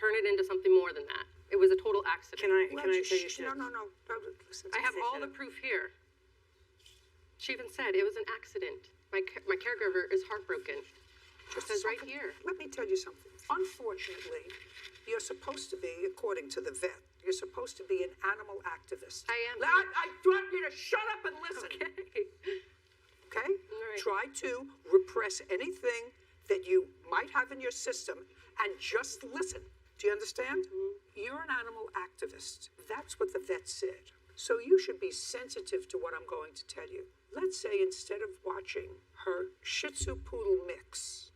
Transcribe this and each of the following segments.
turn it into something more than that. It was a total accident. Can I say you should? No, listen to I have all the proof here. She even said it was an accident. My caregiver is heartbroken. It says right here. Let me tell you something. Unfortunately, you're supposed to be, according to the vet, you're supposed to be an animal activist. I am. I want you to shut up and listen. Okay. Okay? Right. Try to repress anything that you might have in your system and just listen. Do you understand? You're an animal activist. That's what the vet said. So you should be sensitive to what I'm going to tell you. Let's say instead of watching her Shih Tzu Poodle mix,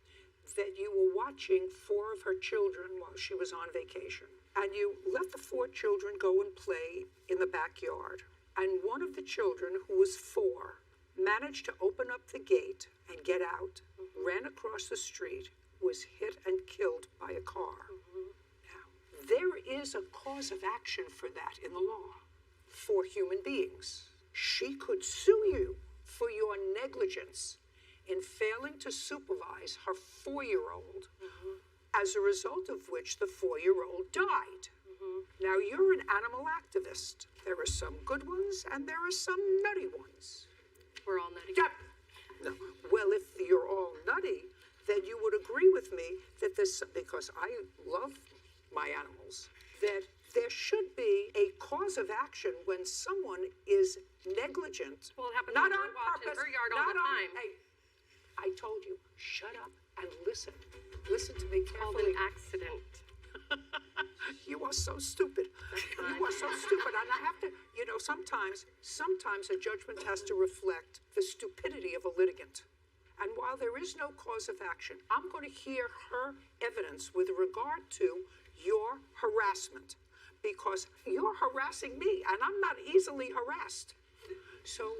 that you were watching 4 of her children while she was on vacation. And you let the 4 children go and play in the backyard. And one of the children, who was 4, managed to open up the gate and get out, ran across the street, was hit and killed by a car. Now, there is a cause of action for that in the law for human beings. She could sue you for your negligence in failing to supervise her 4-year-old, as a result of which the 4-year-old died. Now, you're an animal activist. There are some good ones and there are some nutty ones. We're all nutty. Yep. No. Well, if you're all nutty, then you would agree with me that this, because I love my animals, that there should be a cause of action when someone is negligent. Well, it happens not on on Birdwatch in purpose, her yard all not the on- time. Hey, I told you, shut up and listen. Listen to me Called carefully. an accident. You are so stupid. You are so stupid. And I have to, sometimes a judgment has to reflect the stupidity of a litigant. And while there is no cause of action, I'm going to hear her evidence with regard to your harassment, because you're harassing me and I'm not easily harassed. So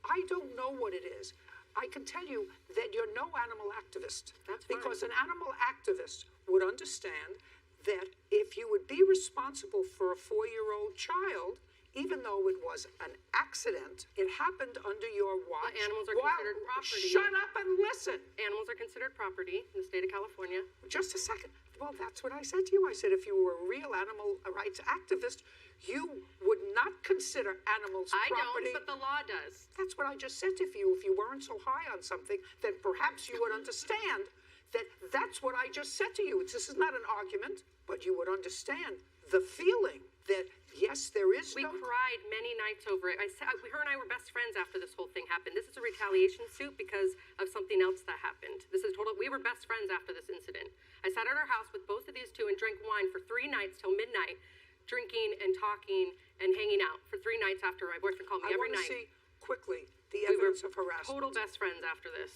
I don't know what it is. I can tell you that you're no animal activist. That's fine. Because an animal activist would understand that if you would be responsible for a 4-year-old child, even though it was an accident, it happened under your watch. Animals are considered property. Shut up and listen. Animals are considered property in the state of California. Just a second. Well, that's what I said to you. I said if you were a real animal rights activist, you would not consider animals I property. don't, but the law does. That's what I just said to you. If you weren't so high on something, then perhaps you would understand that that's what I just said to you. This is not an argument, but you would understand the feeling that, yes, there is We cried many nights over it. Her and I were best friends after this whole thing happened. This is a retaliation suit because of something else that happened. We were best friends after this incident. I sat at her house with both of these two and drank wine for 3 nights till midnight, drinking and talking and hanging out for 3 nights after my boyfriend called me every night. I want to see quickly the We were evidence of harassment. total best friends after this.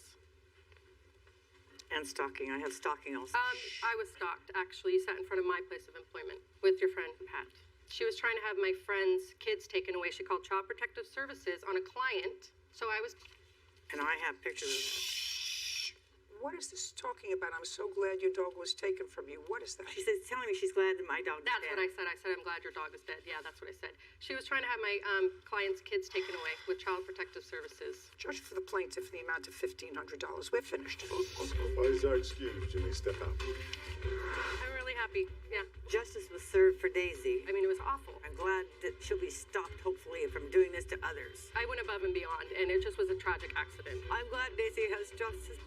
And stalking. I have stalking also. I was stalked, actually. You sat in front of my place of employment with your friend, Pat. She was trying to have my friend's kids taken away. She called Child Protective Services on a client. So I was... And I have pictures of that. What is this talking about? I'm so glad your dog was taken from you. What is that? She says, telling me she's glad that my dog is That's dead. what I said. I said, I'm glad your dog is dead. Yeah, that's what I said. She was trying to have my client's kids taken away with Child Protective Services. Judge for the plaintiff in the amount of $1,500. We're finished. What is our excuse? Jimmy, step out. I'm really happy. Yeah. Justice was served for Daisy. I mean, it was awful. I'm glad that she'll be stopped, hopefully, from doing this to others. I went above and beyond, and it just was a tragic accident. I'm glad Daisy has justice.